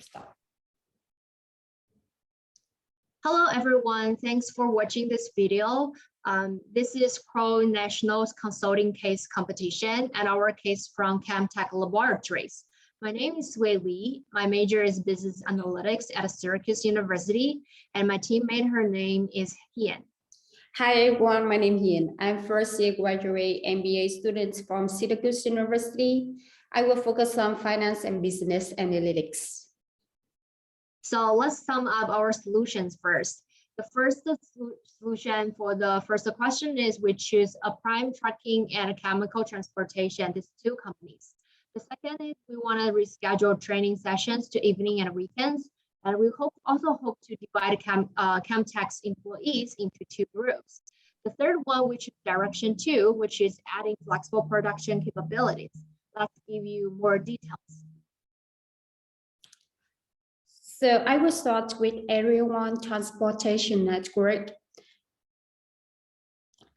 Stop. Hello, everyone. Thanks for watching this video. This is Pro Nationals Consulting Case Competition and our case from ChemTech Laboratories. My name is Siwei. My major is Business Analytics at Syracuse University, and my teammate, her name is Hien. Hi, everyone. My name is Hien. I'm first-year graduate MBA student from Syracuse University. I will focus on finance and business analytics. So let's sum up our solutions first. The first solution for the first question is we choose a prime trucking and a chemical transportation, these two companies. The second is we want to reschedule training sessions to evening and weekends. And we also hope to divide ChemTech's employees into two groups. The third one, which is direction 2, which is adding flexible production capabilities. Let's give you more details. So I will start with Area 1 transportation network.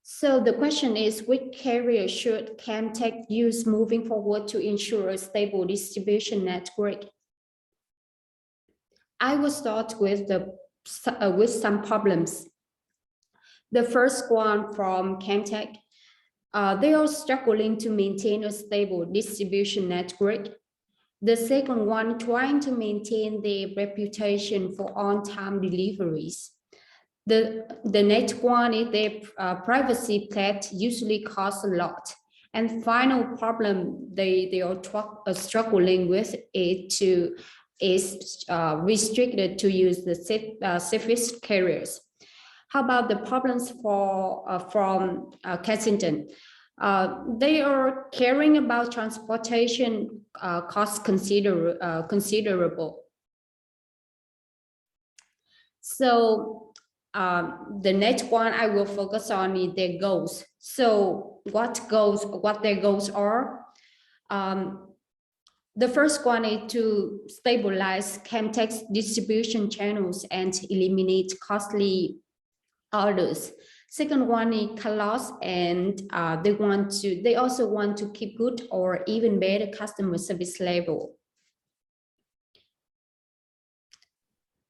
So the question is, which carrier should ChemTech use moving forward to ensure a stable distribution network? I will start with some problems. The first one from ChemTech, they are struggling to maintain a stable distribution network. The second one, trying to maintain their reputation for on-time deliveries. The next one is their privacy pledge usually costs a lot. And final problem they are struggling with is restricted to use the safest carriers. How about the problems from Kensington? They are caring about transportation costs considerable. So the next one I will focus on is their goals. So what their goals are? The first one is to stabilize ChemTech's distribution channels and eliminate costly orders. Second one is cut loss, and they also want to keep good or even better customer service level.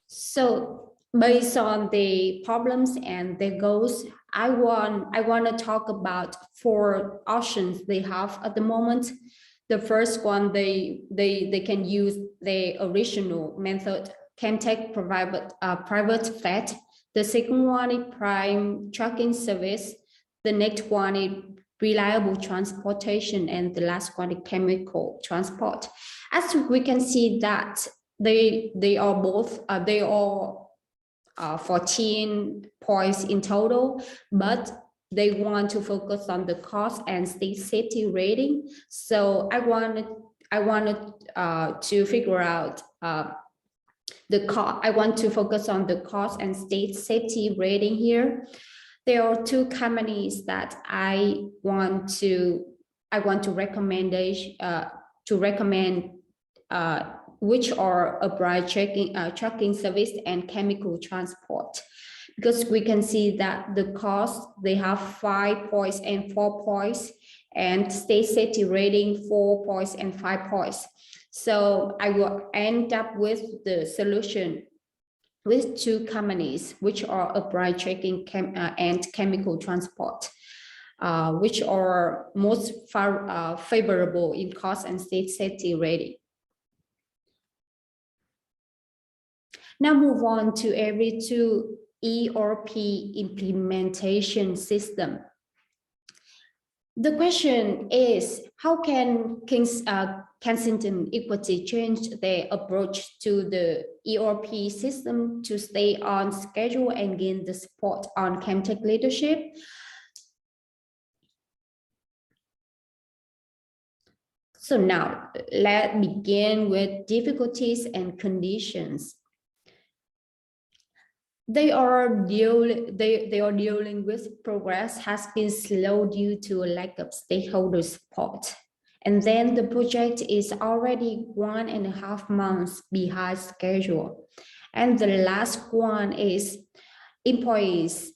So based on the problems and the goals, I want to talk about 4 options they have at the moment. The first one, they can use the original method, ChemTech private flat. The second one is prime trucking service. The next one is reliable transportation, and the last one is chemical transport. As we can see that they are both 14 points in total, but they want to focus on the cost and state safety rating. So I wanted to figure out the cost. I want to focus on the cost and state safety rating here. There are 2 companies that I want to recommend which are Upright trucking service and chemical transport, because we can see that the cost, they have 5 points and 4 points, and state safety rating 4 points and 5 points. So I will end up with the solution with 2 companies, which are Upright trucking and chemical transport, which are most favorable in cost and state safety rating. Now move on to Area 2 ERP implementation system. The question is, how can Kensington Equity change their approach to the ERP system to stay on schedule and gain the support on ChemTech leadership? So now let's begin with difficulties and conditions. They are dealing with progress has been slow due to a lack of stakeholder support. And then the project is already 1.5 months behind schedule. And the last one is employees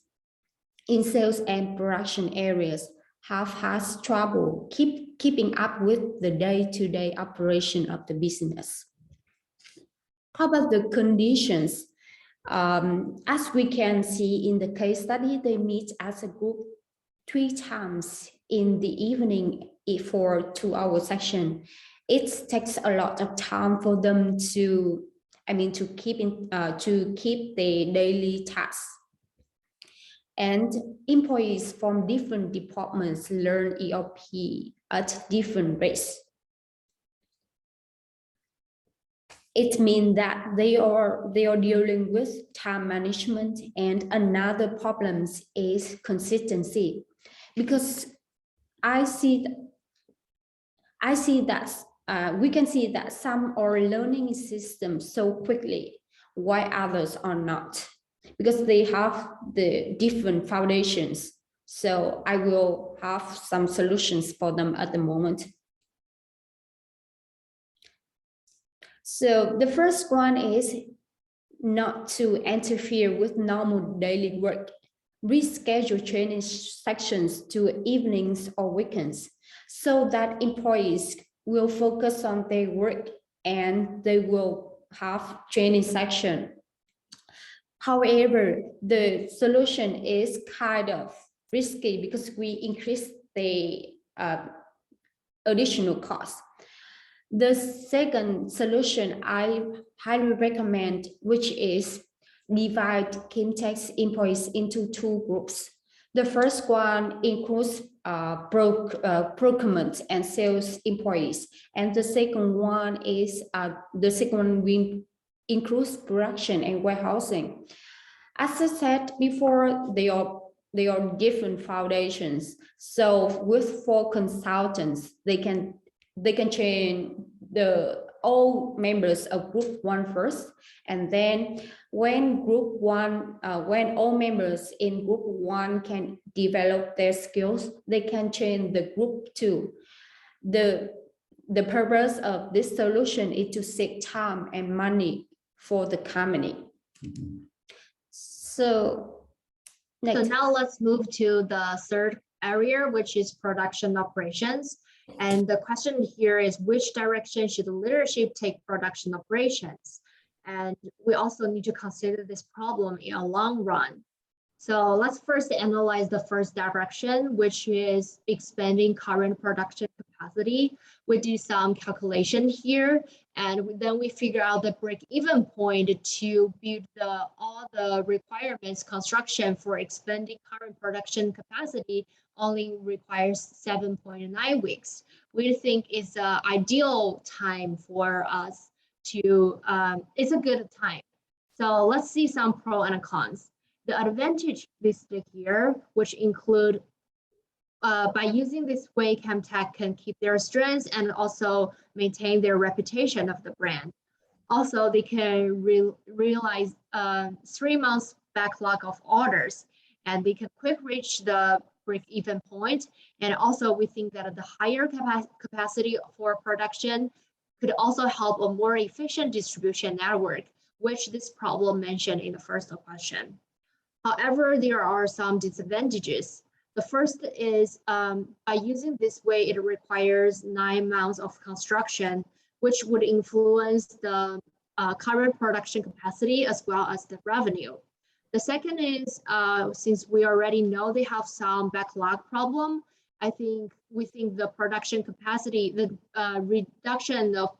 in sales and production areas have had trouble keeping up with the day-to-day operation of the business. How about the conditions? As we can see in the case study, they meet as a group 3 times in the evening for 2-hour session. It takes a lot of time for them to, to keep the daily tasks. And employees from different departments learn ERP at different rates. It means that they are dealing with time management, and another problem is consistency, because we can see that some are learning systems so quickly while others are not, because they have the different foundations. So I will have some solutions for them at the moment. So the first one is not to interfere with normal daily work. Reschedule training sections to evenings or weekends so that employees will focus on their work and they will have training section. However, the solution is kind of risky because we increase the additional cost. The second solution I highly recommend, which is divide ChemTech's employees into 2 groups. The first one includes procurement and sales employees, and the second one includes production and warehousing. As I said before, they are different foundations. So with 4 consultants, they can train all members of group 1 first, and then when all members in group 1 can develop their skills, they can train the group 2. The purpose of this solution is to save time and money for the company. So now let's move to the third area, which is production operations. And the question here is, which direction should the leadership take production operations? And we also need to consider this problem in a long run. So let's first analyze the first direction, which is expanding current production capacity. We do some calculation here, and then we figure out the break-even point to build all the requirements construction for expanding current production capacity only requires 7.9 weeks. We think it's an ideal time for us to, it's a good time. So let's see some pros and cons. The advantage listed here, which include by using this way, ChemTech can keep their strengths and also maintain their reputation of the brand. Also, they can realize 3 months backlog of orders, and they can quick reach the break-even point. And also, we think that the higher capacity for production could also help a more efficient distribution network, which this problem mentioned in the first question. However, there are some disadvantages. The first is by using this way, it requires 9 months of construction, which would influence the current production capacity as well as the revenue. The second is, since we already know they have some backlog problem, we think the production capacity, the reduction of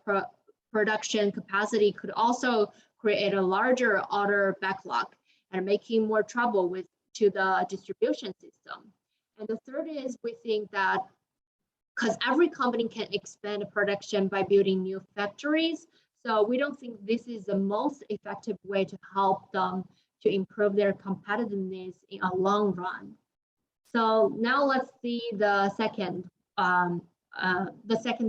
production capacity could also create a larger order backlog and making more trouble to the distribution system. And the third is, we think that because every company can expand production by building new factories, so we don't think this is the most effective way to help them to improve their competitiveness in a long run. So now let's see the second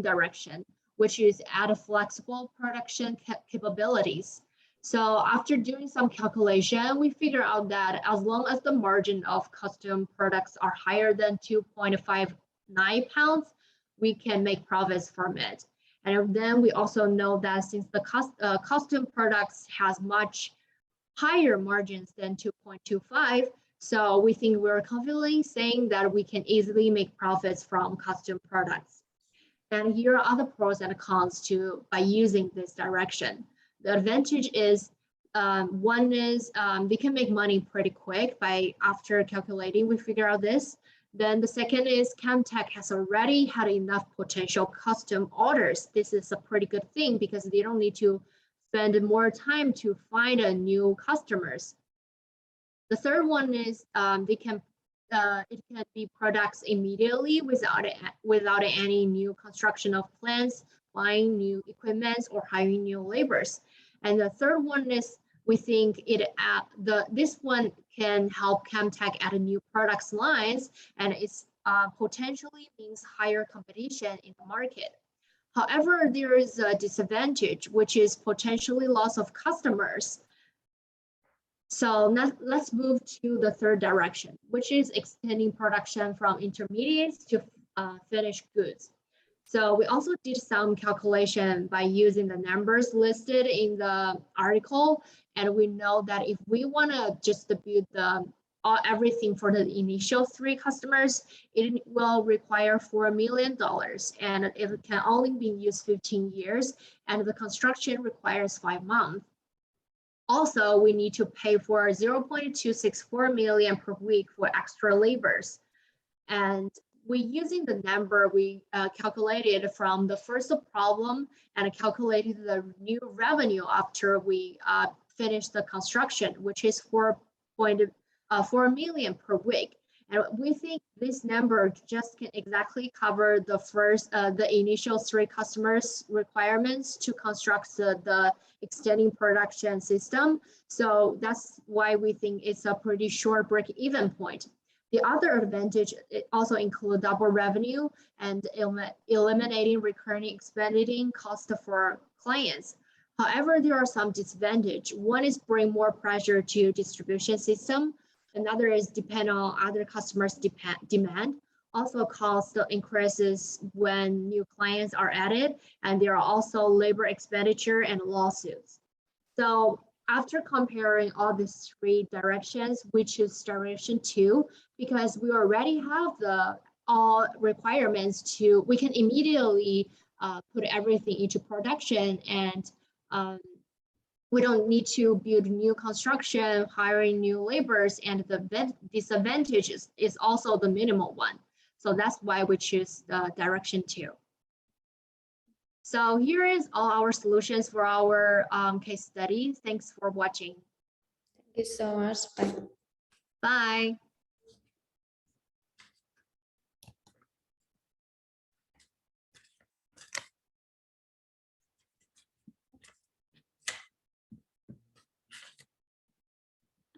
direction, which is add flexible production capabilities. So after doing some calculation, we figure out that as long as the margin of custom products are higher than 2.59 pounds, we can make profits from it. And then we also know that since the custom products has much higher margins than 2.25, so we think we're confidently saying that we can easily make profits from custom products. And here are other pros and cons by using this direction. The advantage is one is they can make money pretty quick by after calculating, we figure out this. Then the second is ChemTech has already had enough potential custom orders. This is a pretty good thing because they don't need to spend more time to find a new customers. The third one is it can be products immediately without any new construction of plants, buying new equipment, or hiring new laborers. And the third one is we think this one can help ChemTech add new products lines, and it's potentially means higher competition in the market. However, there is a disadvantage, which is potentially loss of customers. So let's move to the third direction, which is extending production from intermediates to finished goods. So we also did some calculation by using the numbers listed in the article. And we know that if we want to distribute everything for the initial 3 customers, it will require $4 million. And it can only be used 15 years. And the construction requires 5 months. Also, we need to pay for 0.264 million per week for extra labors. And we using the number we calculated from the first problem and calculated the new revenue after we finished the construction, which is 4 million per week. And we think this number just can exactly cover the initial 3 customers' requirements to construct the extending production system. So that's why we think it's a pretty short break-even point. The other advantage, it also includes double revenue and eliminating recurring expanding costs for clients. However, there are some disadvantages. One is bring more pressure to distribution system. Another is depend on other customers' demand. Also, cost increases when new clients are added, and there are also labor expenditure and lawsuits. So after comparing all these 3 directions, we choose direction 2 because we already have all requirements we can immediately put everything into production, and we don't need to build new construction, hiring new laborers, and the disadvantage is also the minimal one. So that's why we choose the direction 2. So here is all our solutions for our case study. Thanks for watching. Thank you so much. Bye. Bye.